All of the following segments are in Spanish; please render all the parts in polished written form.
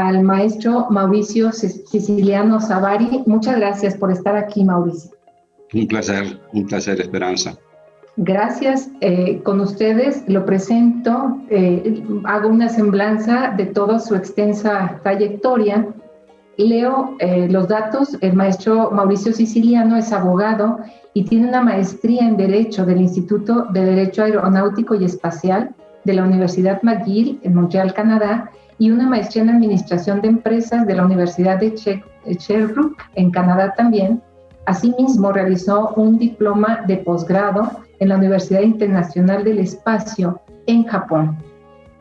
al maestro Mauricio Siciliano Savari. Muchas gracias por estar aquí, Mauricio. Un placer, Esperanza. Gracias. Con ustedes lo presento, hago una semblanza de toda su extensa trayectoria. Leo los datos. El maestro Mauricio Siciliano es abogado y tiene una maestría en Derecho del Instituto de Derecho Aeronáutico y Espacial de la Universidad McGill en Montreal, Canadá, y una maestría en Administración de Empresas de la Universidad de Sherbrooke en Canadá también. Asimismo, realizó un diploma de posgrado en la Universidad Internacional del Espacio en Japón.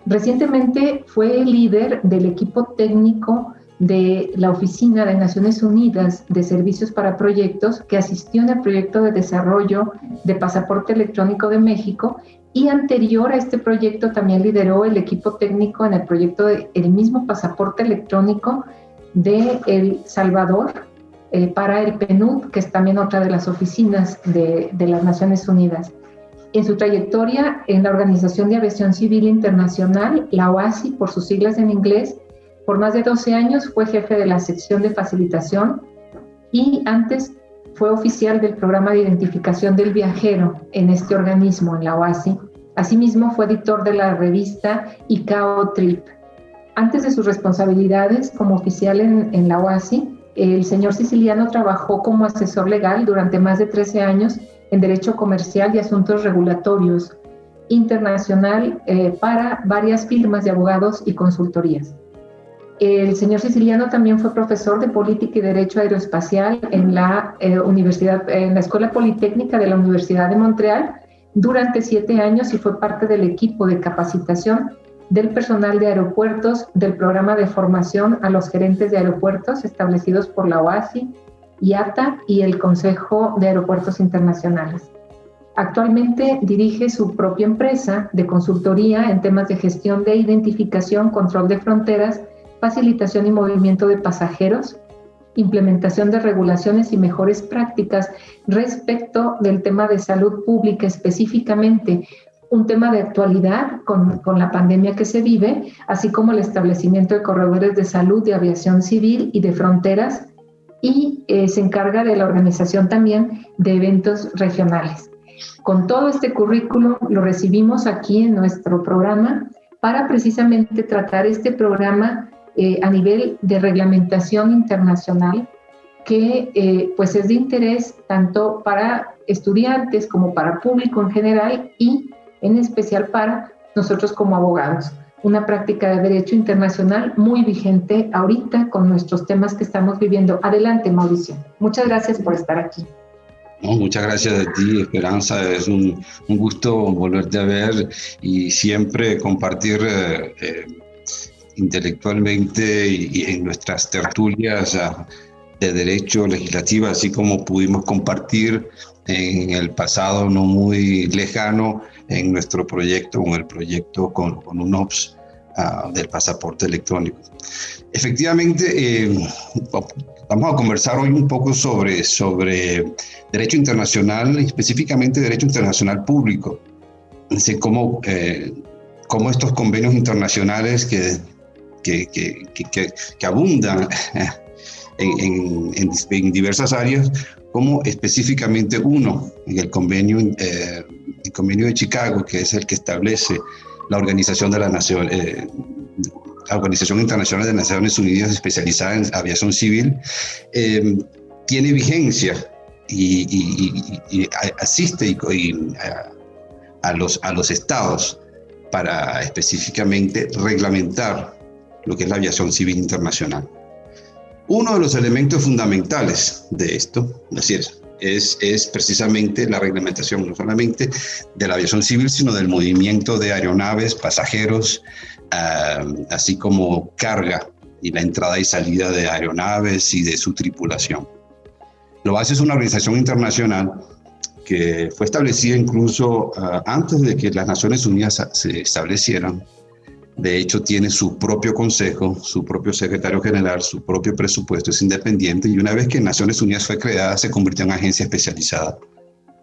Recientemente fue líder del equipo técnico de la Oficina de Naciones Unidas de Servicios para Proyectos, que asistió en el proyecto de desarrollo de pasaporte electrónico de México, y anterior a este proyecto también lideró el equipo técnico en el proyecto del mismo pasaporte electrónico de El Salvador para el PNUD, que es también otra de las oficinas de las Naciones Unidas. En su trayectoria en la Organización de Aviación Civil Internacional, la OACI por sus siglas en inglés, por más de 12 años fue jefe de la sección de facilitación y antes fue oficial del programa de identificación del viajero en este organismo, en la OACI. Asimismo, fue editor de la revista ICAO Trip. Antes de sus responsabilidades como oficial en la OACI, el señor Siciliano trabajó como asesor legal durante más de 13 años en Derecho Comercial y Asuntos Regulatorios internacional para varias firmas de abogados y consultorías. El señor Siciliano también fue profesor de Política y Derecho Aeroespacial en la Escuela Politécnica de la Universidad de Montreal durante 7 años y fue parte del equipo de capacitación del personal de aeropuertos del programa de formación a los gerentes de aeropuertos establecidos por la OACI, IATA y el Consejo de Aeropuertos Internacionales. Actualmente dirige su propia empresa de consultoría en temas de gestión de identificación, control de fronteras, facilitación y movimiento de pasajeros, implementación de regulaciones y mejores prácticas respecto del tema de salud pública, específicamente un tema de actualidad con la pandemia que se vive, así como el establecimiento de corredores de salud, de aviación civil y de fronteras, y se encarga de la organización también de eventos regionales. Con todo este currículum lo recibimos aquí en nuestro programa para precisamente tratar este programa a nivel de reglamentación internacional que pues es de interés tanto para estudiantes como para público en general y en especial para nosotros como abogados. Una práctica de derecho internacional muy vigente ahorita con nuestros temas que estamos viviendo. Adelante, Mauricio. Muchas gracias por estar aquí. No, muchas gracias a ti, Esperanza. Es un gusto volverte a ver y siempre compartir intelectualmente y en nuestras tertulias de derecho legislativo, así como pudimos compartir en el pasado no muy lejano en nuestro proyecto, con UNOPS del pasaporte electrónico. Efectivamente, vamos a conversar hoy un poco sobre derecho internacional, específicamente derecho internacional público. Así como estos convenios internacionales que abundan en diversas áreas, como específicamente uno, en el convenio de Chicago, que es el que establece la Organización Internacional de Naciones Unidas especializada en aviación civil, tiene vigencia y asiste a los estados para específicamente reglamentar lo que es la aviación civil internacional. Uno de los elementos fundamentales de esto, es precisamente la reglamentación no solamente de la aviación civil, sino del movimiento de aeronaves, pasajeros, así como carga y la entrada y salida de aeronaves y de su tripulación. Lo hace es una organización internacional que fue establecida incluso antes de que las Naciones Unidas se establecieran. De hecho, tiene su propio consejo, su propio secretario general, su propio presupuesto, es independiente, y una vez que Naciones Unidas fue creada, se convirtió en agencia especializada.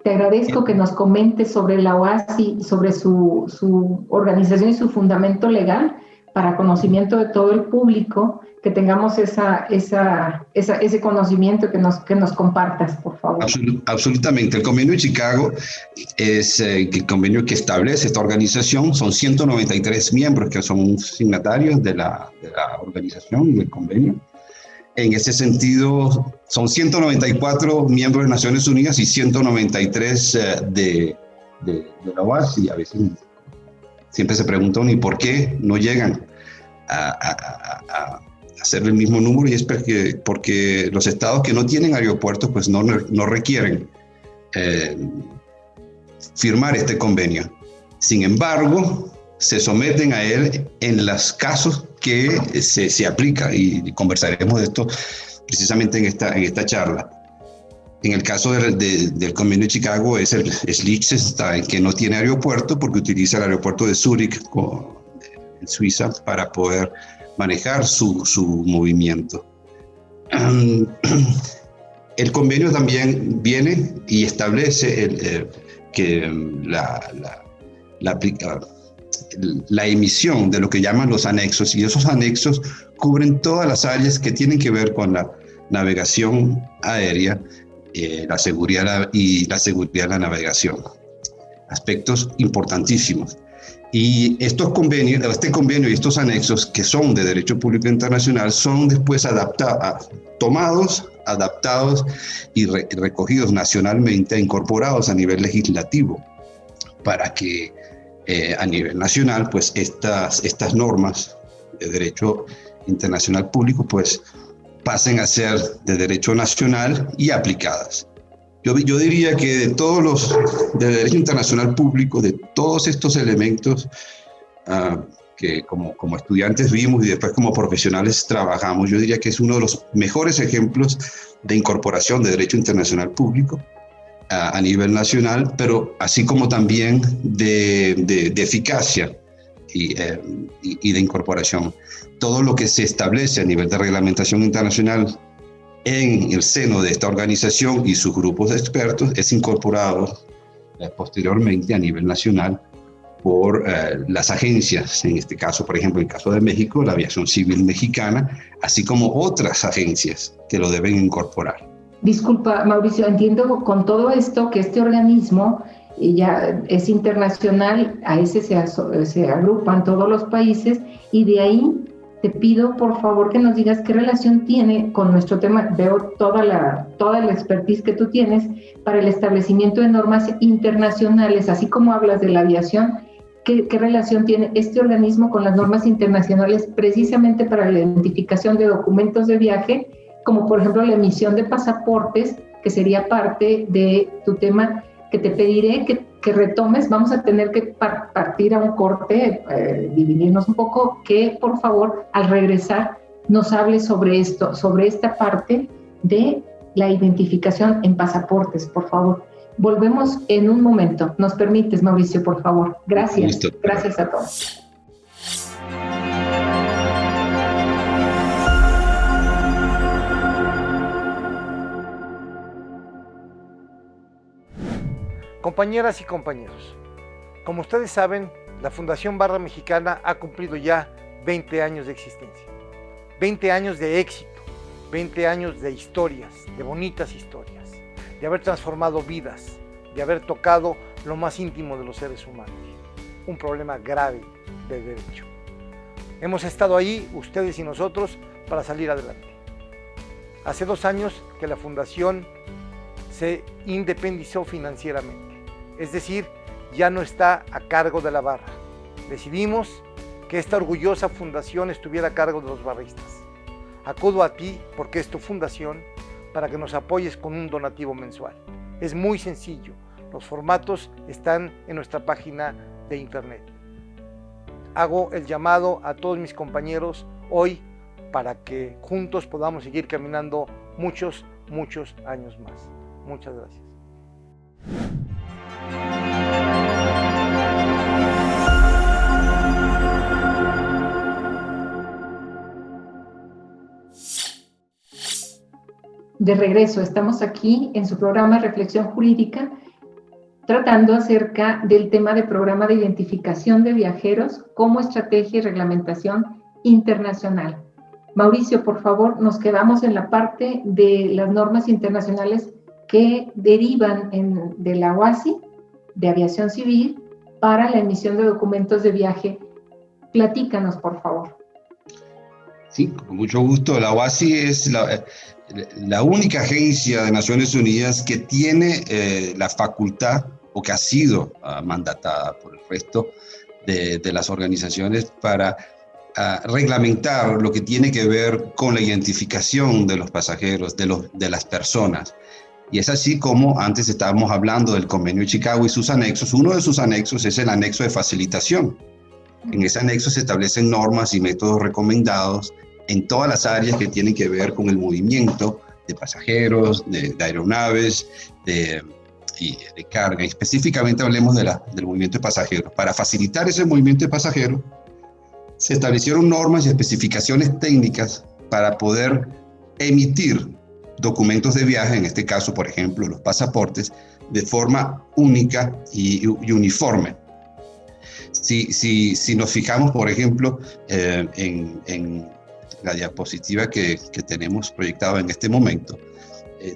Te agradezco que nos comentes sobre la OACI, sobre su organización y su fundamento legal, para conocimiento de todo el público, que tengamos ese conocimiento que nos compartas, por favor. Absolutamente. El convenio de Chicago es el convenio que establece esta organización. Son 193 miembros que son signatarios de la organización y del convenio. En ese sentido, son 194 miembros de Naciones Unidas y 193 de la OAS, y a veces siempre se preguntan ¿y por qué no llegan a hacer el mismo número? Y es porque los estados que no tienen aeropuertos pues no requieren firmar este convenio. Sin embargo, se someten a él en los casos que se aplica, y conversaremos de esto precisamente en esta charla. En el caso del convenio de Chicago es Liechtenstein, que no tiene aeropuerto porque utiliza el aeropuerto de Zúrich en Suiza para poder manejar su movimiento. El convenio también viene y establece que la emisión de lo que llaman los anexos, y esos anexos cubren todas las áreas que tienen que ver con la navegación aérea, la seguridad y la seguridad de la navegación. Aspectos importantísimos. Y este convenio y estos anexos, que son de derecho público internacional, son después tomados, adaptados y recogidos nacionalmente, incorporados a nivel legislativo, para que a nivel nacional, pues estas normas de derecho internacional público, pues pasen a ser de derecho nacional y aplicadas. Yo diría que de derecho internacional público, de todos estos elementos que como estudiantes vimos y después como profesionales trabajamos, yo diría que es uno de los mejores ejemplos de incorporación de derecho internacional público a nivel nacional, pero así como también de eficacia y de incorporación. Todo lo que se establece a nivel de reglamentación internacional en el seno de esta organización y sus grupos de expertos es incorporado posteriormente a nivel nacional por las agencias, en este caso, por ejemplo, en el caso de México, la Aviación Civil Mexicana, así como otras agencias que lo deben incorporar. Disculpa, Mauricio, entiendo con todo esto que este organismo ya es internacional, a ese se agrupan todos los países, y de ahí te pido por favor que nos digas qué relación tiene con nuestro tema. Veo toda la expertise que tú tienes para el establecimiento de normas internacionales, así como hablas de la aviación. ¿Qué relación tiene este organismo con las normas internacionales precisamente para la identificación de documentos de viaje, como por ejemplo la emisión de pasaportes, que sería parte de tu tema, que te pediré que retomes? Vamos a tener que partir a un corte, dividirnos un poco, que por favor al regresar nos hables sobre esto, sobre esta parte de la identificación en pasaportes, por favor. Volvemos en un momento. ¿Nos permites, Mauricio, por favor? Gracias. Listo. Gracias a todos. Compañeras y compañeros, como ustedes saben, la Fundación Barra Mexicana ha cumplido ya 20 años de existencia, 20 años de éxito, 20 años de historias, de bonitas historias, de haber transformado vidas, de haber tocado lo más íntimo de los seres humanos, un problema grave de derecho. Hemos estado ahí, ustedes y nosotros, para salir adelante. Hace 2 años que la Fundación se independizó financieramente. Es decir, ya no está a cargo de la barra. Decidimos que esta orgullosa fundación estuviera a cargo de los barristas. Acudo a ti, porque es tu fundación, para que nos apoyes con un donativo mensual. Es muy sencillo. Los formatos están en nuestra página de internet. Hago el llamado a todos mis compañeros hoy para que juntos podamos seguir caminando muchos años más. Muchas gracias. De regreso, estamos aquí en su programa Reflexión Jurídica, tratando acerca del tema de programa de identificación de viajeros como estrategia y reglamentación internacional. Mauricio, por favor, nos quedamos en la parte de las normas internacionales que derivan de la OASI, de aviación civil, para la emisión de documentos de viaje. Platícanos, por favor. Sí, con mucho gusto. La OASI es la única agencia de Naciones Unidas que tiene la facultad, o que ha sido mandatada por el resto de las organizaciones para reglamentar lo que tiene que ver con la identificación de los pasajeros, de las personas. Y es así como antes estábamos hablando del Convenio de Chicago y sus anexos. Uno de sus anexos es el anexo de facilitación. En ese anexo se establecen normas y métodos recomendados en todas las áreas que tienen que ver con el movimiento de pasajeros, de aeronaves, de carga. Específicamente hablemos del movimiento de pasajeros. Para facilitar ese movimiento de pasajeros, se establecieron normas y especificaciones técnicas para poder emitir documentos de viaje, en este caso, por ejemplo, los pasaportes, de forma única y uniforme. Si nos fijamos, por ejemplo, en la diapositiva que tenemos proyectada en este momento,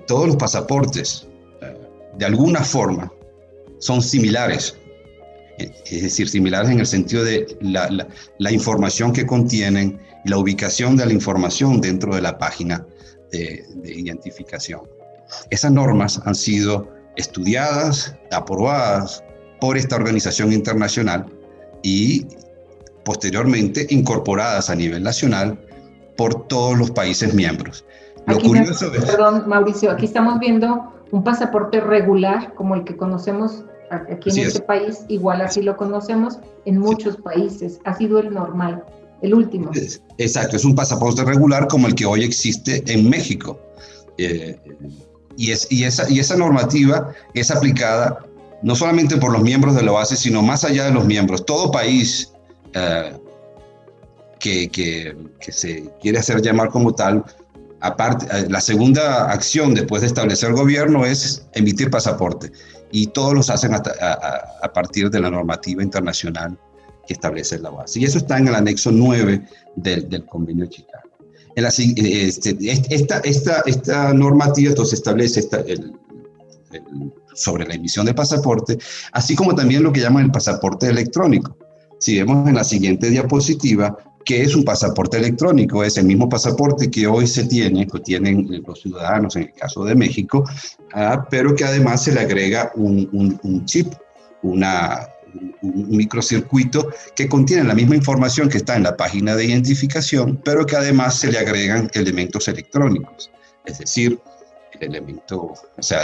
todos los pasaportes, de alguna forma, son similares. Es decir, similares en el sentido de la información que contienen y la ubicación de la información dentro de la página de identificación. Esas normas han sido estudiadas, aprobadas por esta organización internacional y posteriormente incorporadas a nivel nacional por todos los países miembros. Perdón, Mauricio, aquí estamos viendo un pasaporte regular como el que conocemos aquí en este país, igual así lo conocemos en muchos países. Ha sido el normal, el último. Exacto, es un pasaporte regular como el que hoy existe en México. Y esa normativa es aplicada no solamente por los miembros de la OASI, sino más allá de los miembros. Todo país que se quiere hacer llamar como tal, aparte, la segunda acción después de establecer gobierno es emitir pasaporte. Y todos los hacen a partir de la normativa internacional que establece la OASI. Y eso está en el anexo 9 del Convenio de Chicago. Esta normativa entonces establece sobre la emisión de pasaporte, así como también lo que llaman el pasaporte electrónico. Si vemos en la siguiente diapositiva, ¿qué es un pasaporte electrónico? Es el mismo pasaporte que hoy tienen los ciudadanos en el caso de México, pero que además se le agrega un chip, un microcircuito que contiene la misma información que está en la página de identificación, pero que además se le agregan elementos electrónicos. Es decir, el elemento, o sea,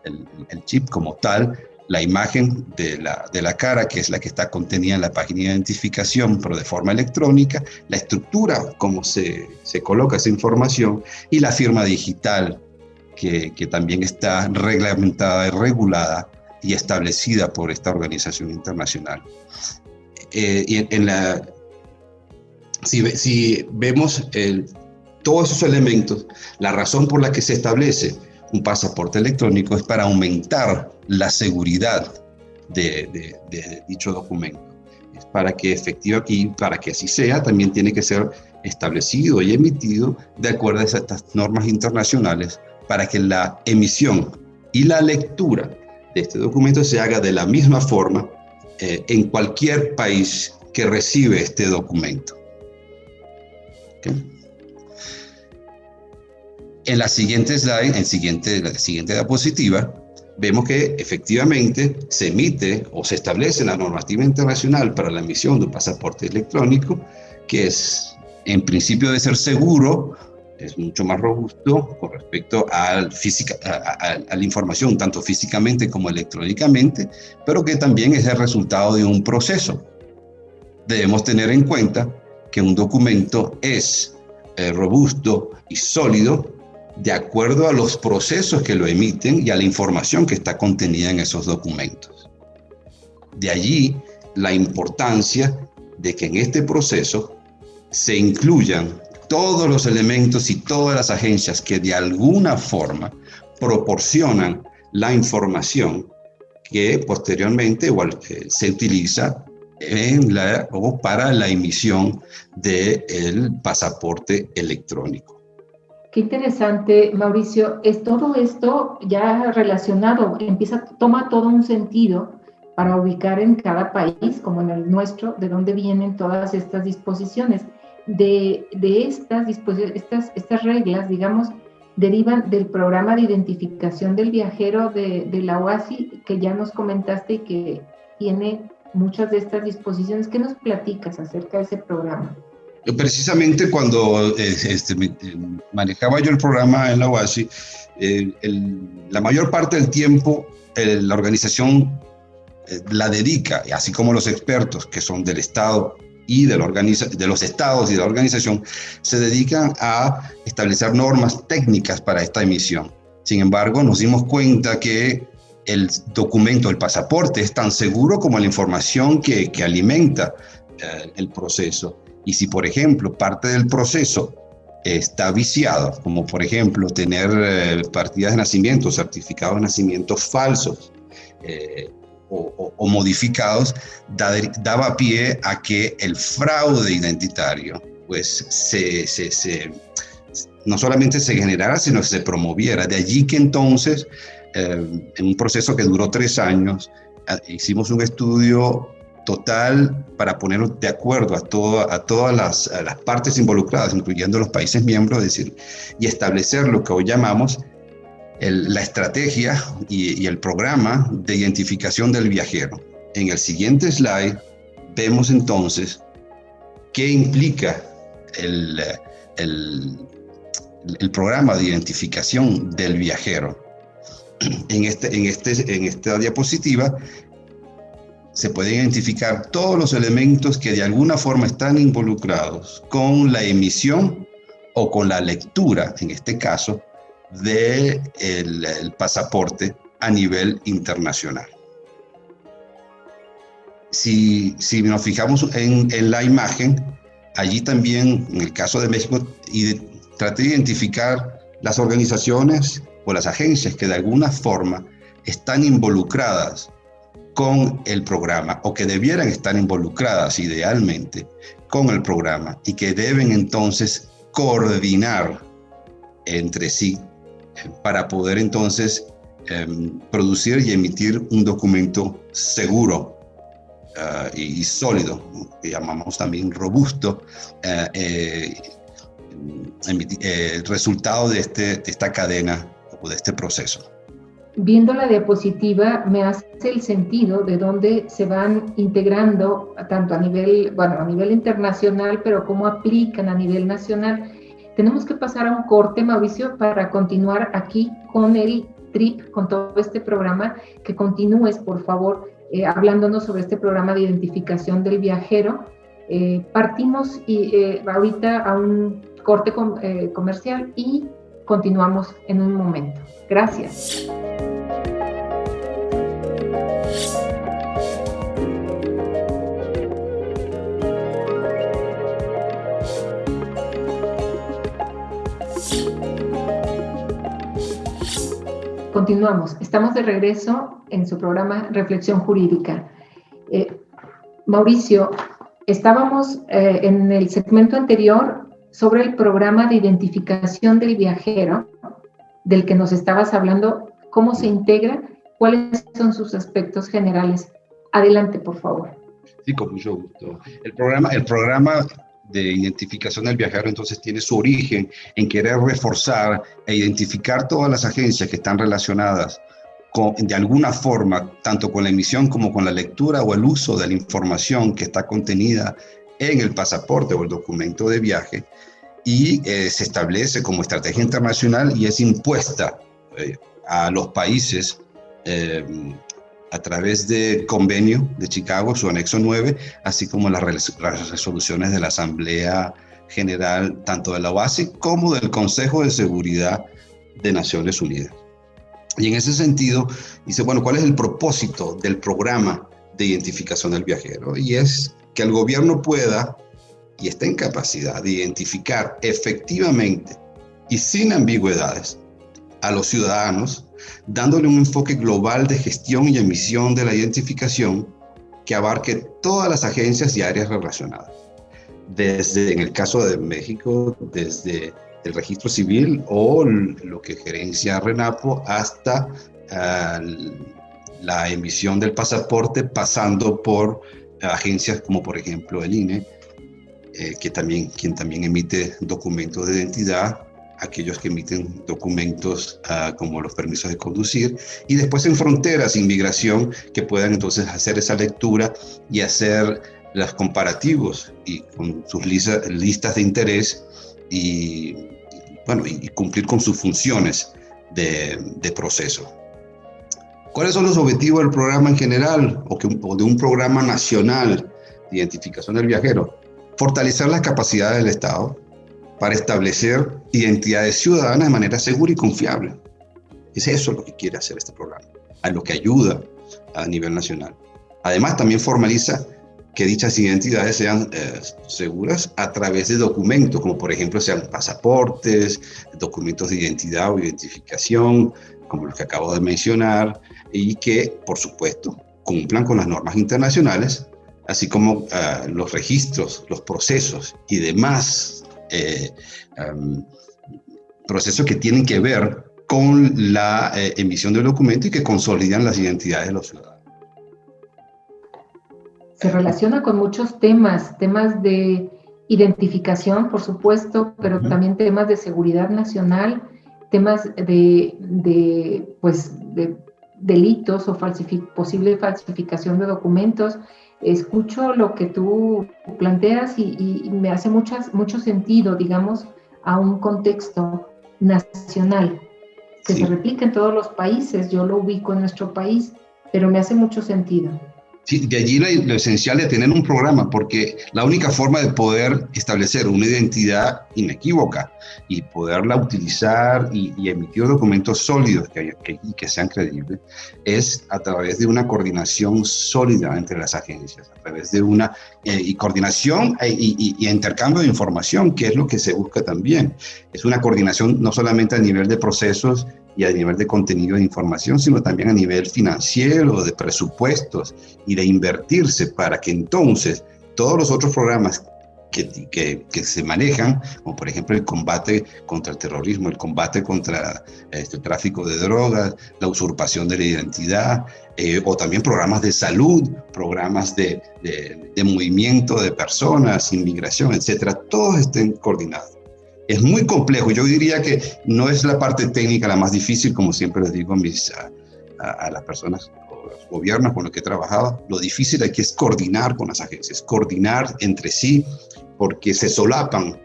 el chip como tal, la imagen de la cara, que es la que está contenida en la página de identificación, pero de forma electrónica, la estructura, cómo se coloca esa información, y la firma digital, que también está reglamentada y regulada y establecida por esta organización internacional. Si vemos todos esos elementos, la razón por la que se establece un pasaporte electrónico es para aumentar la seguridad de dicho documento. Es para que para que así sea, también tiene que ser establecido y emitido de acuerdo a estas normas internacionales para que la emisión y la lectura de este documento se haga de la misma forma en cualquier país que recibe este documento. ¿Okay? En la siguiente slide, la siguiente diapositiva, vemos que efectivamente se emite o se establece la normativa internacional para la emisión de un pasaporte electrónico, que es, en principio, de ser seguro, es mucho más robusto con respecto a la información, tanto físicamente como electrónicamente, pero que también es el resultado de un proceso. Debemos tener en cuenta que un documento es robusto y sólido de acuerdo a los procesos que lo emiten y a la información que está contenida en esos documentos. De allí la importancia de que en este proceso se incluyan todos los elementos y todas las agencias que de alguna forma proporcionan la información que posteriormente se utiliza o para la emisión del pasaporte electrónico. Qué interesante, Mauricio. Es todo esto ya relacionado, toma todo un sentido para ubicar en cada país, como en el nuestro, de dónde vienen todas estas disposiciones. De estas reglas, digamos, derivan del programa de identificación del viajero de la OASI, que ya nos comentaste y que tiene muchas de estas disposiciones. ¿Qué nos platicas acerca de ese programa? Precisamente cuando manejaba yo el programa en la OASI, la mayor parte del tiempo la organización la dedica, así como los expertos que son del Estado y de los estados y de la organización, se dedican a establecer normas técnicas para esta emisión. Sin embargo, nos dimos cuenta que el documento, el pasaporte, es tan seguro como la información que alimenta el proceso. Y si, por ejemplo, parte del proceso está viciado, como por ejemplo tener partidas de nacimiento, certificados de nacimiento falsos o modificados, daba pie a que el fraude identitario pues no solamente se generara, sino que se promoviera. De allí que entonces, en un proceso que duró 3 años, hicimos un estudio total para ponernos de acuerdo a todas las partes involucradas, incluyendo los países miembros, y establecer lo que hoy llamamos la estrategia y el programa de identificación del viajero. En el siguiente slide vemos entonces qué implica el programa de identificación del viajero. En esta diapositiva se pueden identificar todos los elementos que de alguna forma están involucrados con la emisión o con la lectura, en este caso, del pasaporte a nivel internacional. Si nos fijamos en la imagen, allí también, en el caso de México, traté de identificar las organizaciones o las agencias que de alguna forma están involucradas con el programa o que debieran estar involucradas idealmente con el programa y que deben entonces coordinar entre sí para poder entonces producir y emitir un documento seguro y sólido, que llamamos también robusto, el resultado de esta cadena o de este proceso. Viendo la diapositiva, me hace el sentido de dónde se van integrando, tanto a nivel internacional, pero cómo aplican a nivel nacional. Tenemos que pasar a un corte, Mauricio, para continuar aquí con el TRIP, con todo este programa. Que continúes, por favor, hablándonos sobre este programa de identificación del viajero. Partimos ahorita a un corte comercial y continuamos en un momento. Gracias. Continuamos. Estamos de regreso en su programa Reflexión Jurídica. Mauricio, estábamos en el segmento anterior sobre el programa de identificación del viajero, del que nos estabas hablando, cómo se integra, cuáles son sus aspectos generales. Adelante, por favor. Sí, con mucho gusto. El programa de identificación del viajero entonces tiene su origen en querer reforzar e identificar todas las agencias que están relacionadas de alguna forma, tanto con la emisión como con la lectura o el uso de la información que está contenida en el pasaporte o el documento de viaje, y se establece como estrategia internacional y es impuesta a los países a través del convenio de Chicago, su anexo 9, así como las resoluciones de la Asamblea General, tanto de la OASI como del Consejo de Seguridad de Naciones Unidas. Y en ese sentido, dice, bueno, ¿cuál es el propósito del programa de identificación del viajero? Y es que el gobierno pueda y esté en capacidad de identificar efectivamente y sin ambigüedades a los ciudadanos dándole un enfoque global de gestión y emisión de la identificación que abarque todas las agencias y áreas relacionadas. Desde, en el caso de México, desde el registro civil o lo que gerencia RENAPO hasta la emisión del pasaporte, pasando por agencias como por ejemplo el INE, quien también emite documentos de identidad, aquellos que emiten documentos como los permisos de conducir, y después en fronteras, inmigración, que puedan entonces hacer esa lectura y hacer los comparativos y con sus listas de interés y cumplir con sus funciones de proceso. ¿Cuáles son los objetivos del programa en general o de un programa nacional de identificación del viajero? Fortalecer las capacidades del Estado para establecer identidades ciudadanas de manera segura y confiable. Es eso lo que quiere hacer este programa, a lo que ayuda a nivel nacional. Además, también formaliza que dichas identidades sean seguras a través de documentos, como por ejemplo sean pasaportes, documentos de identidad o identificación, como los que acabo de mencionar, y que, por supuesto, cumplan con las normas internacionales, así como los registros, los procesos y demás procesos que tienen que ver con la emisión del documento y que consolidan las identidades de los ciudadanos. Se relaciona con muchos temas de identificación, por supuesto, pero también temas de seguridad nacional, temas de delitos o posible falsificación de documentos. Escucho lo que tú planteas y me hace mucho sentido, digamos, a un contexto nacional que se replica en todos los países. Yo lo ubico en nuestro país, pero me hace mucho sentido. Sí, de allí lo esencial de tener un programa, porque la única forma de poder establecer una identidad inequívoca y poderla utilizar y emitir documentos sólidos y que sean creíbles es a través de una coordinación sólida entre las agencias, a través de una coordinación y intercambio de información, que es lo que se busca también. Es una coordinación no solamente a nivel de procesos y a nivel de contenido de información, sino también a nivel financiero, de presupuestos y de invertirse para que entonces todos los otros programas que se manejan, como por ejemplo el combate contra el terrorismo, el combate contra el tráfico de drogas, la usurpación de la identidad, o también programas de salud, programas de movimiento de personas, inmigración, etcétera, todos estén coordinados. Es muy complejo. Yo diría que no es la parte técnica la más difícil, como siempre les digo a las personas o los gobiernos con los que he trabajado. Lo difícil aquí es coordinar con las agencias, coordinar entre sí, porque se solapan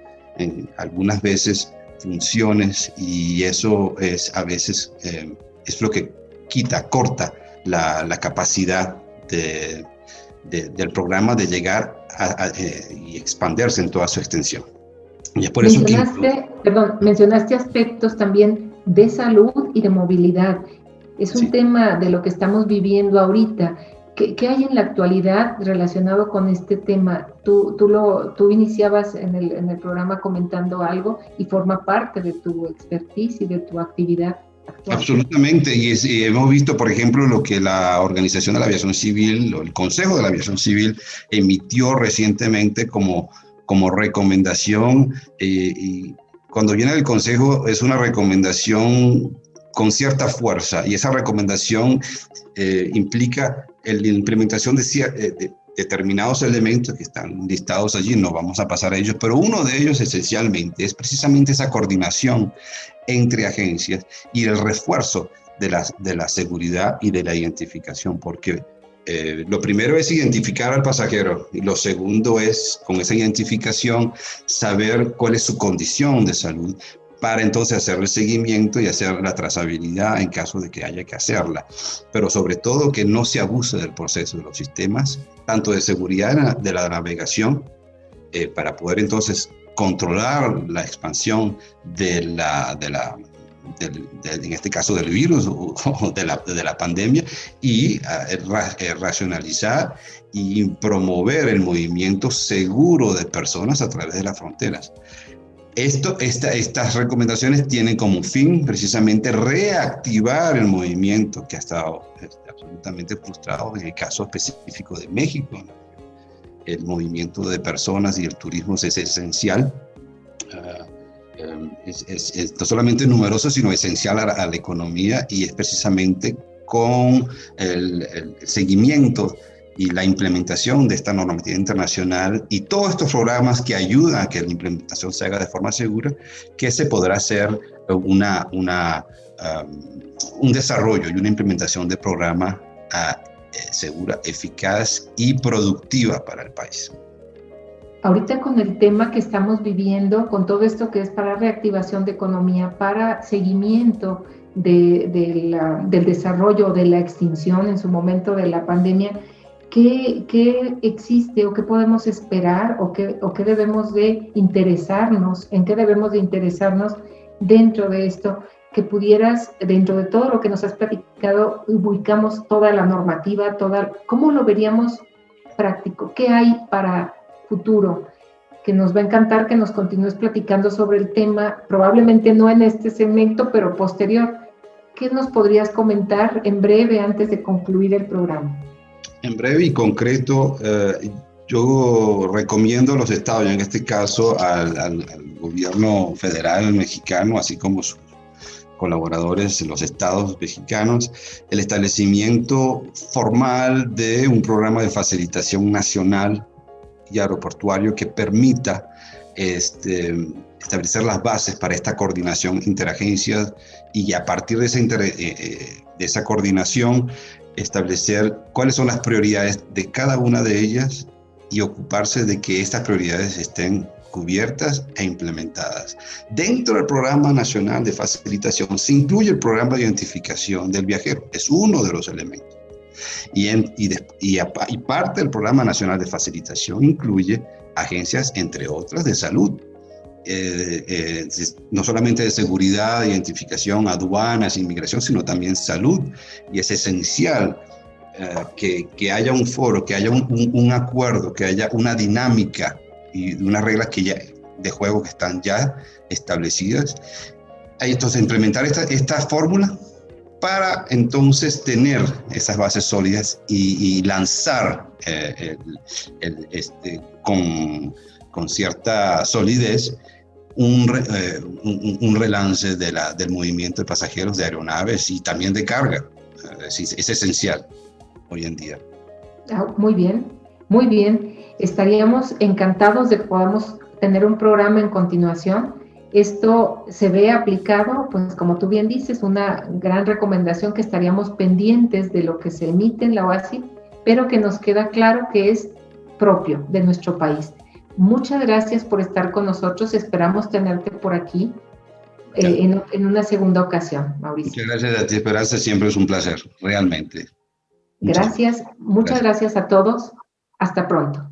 algunas veces funciones y eso es a veces es lo que corta la capacidad del programa de llegar y expandirse en toda su extensión. Y es por eso mencionaste aspectos también de salud y de movilidad. Es un tema de lo que estamos viviendo ahorita. ¿Qué hay en la actualidad relacionado con este tema? Tú iniciabas en el programa comentando algo y forma parte de tu expertise y de tu actividad actual. Absolutamente, y hemos visto, por ejemplo, lo que la Organización de la Aviación Civil, o el Consejo de la Aviación Civil, emitió recientemente como recomendación, y cuando viene del Consejo es una recomendación con cierta fuerza, y esa recomendación implica la implementación de determinados elementos que están listados allí, no vamos a pasar a ellos, pero uno de ellos esencialmente es precisamente esa coordinación entre agencias y el refuerzo de la seguridad y de la identificación, porque lo primero es identificar al pasajero y lo segundo es, con esa identificación, saber cuál es su condición de salud para entonces hacer el seguimiento y hacer la trazabilidad en caso de que haya que hacerla. Pero sobre todo que no se abuse del proceso de los sistemas, tanto de seguridad de la navegación, para poder entonces controlar la expansión en este caso del virus o de la pandemia, y racionalizar y promover el movimiento seguro de personas a través de las fronteras. Estas recomendaciones tienen como fin precisamente reactivar el movimiento que ha estado absolutamente frustrado en el caso específico de México. El movimiento de personas y el turismo es esencial. Es no solamente numeroso, sino esencial a la economía, y es precisamente con el seguimiento y la implementación de esta normativa internacional y todos estos programas que ayudan a que la implementación se haga de forma segura, que se podrá hacer un desarrollo y una implementación de programa segura, eficaz y productiva para el país. Ahorita con el tema que estamos viviendo, con todo esto que es para reactivación de economía, para seguimiento del desarrollo, de la extinción en su momento de la pandemia, ¿qué existe o qué podemos esperar o qué debemos de interesarnos, en qué debemos de interesarnos dentro de esto? Que pudieras, dentro de todo lo que nos has platicado, ubicamos toda la normativa, ¿cómo lo veríamos práctico? ¿Qué hay para futuro? Que nos va a encantar que nos continúes platicando sobre el tema, probablemente no en este segmento, pero posterior. ¿Qué nos podrías comentar en breve antes de concluir el programa? En breve y concreto, yo recomiendo a los estados, en este caso al gobierno federal mexicano, así como sus colaboradores, los estados mexicanos, el establecimiento formal de un programa de facilitación nacional y aeroportuario que permita establecer las bases para esta coordinación interagencias, y a partir de esa coordinación establecer cuáles son las prioridades de cada una de ellas y ocuparse de que estas prioridades estén cubiertas e implementadas. Dentro del Programa Nacional de Facilitación se incluye el programa de identificación del viajero, es uno de los elementos. Y parte del Programa Nacional de Facilitación incluye agencias, entre otras, de salud. No solamente de seguridad, identificación, aduanas, inmigración, sino también salud. Y es esencial que haya un foro, que haya un acuerdo, que haya una dinámica y unas reglas de juego que están ya establecidas. Entonces, implementar esta fórmula para entonces tener esas bases sólidas y lanzar con cierta solidez un relance del movimiento de pasajeros, de aeronaves y también de carga. Es esencial hoy en día. Muy bien, muy bien. Estaríamos encantados de que podamos tener un programa en continuación. Esto se ve aplicado, pues como tú bien dices, una gran recomendación que estaríamos pendientes de lo que se emite en la OASI, pero que nos queda claro que es propio de nuestro país. Muchas gracias por estar con nosotros. Esperamos tenerte por aquí en una segunda ocasión, Mauricio. Muchas gracias a ti, Esperanza. Siempre es un placer, realmente. Muchas gracias a todos. Hasta pronto.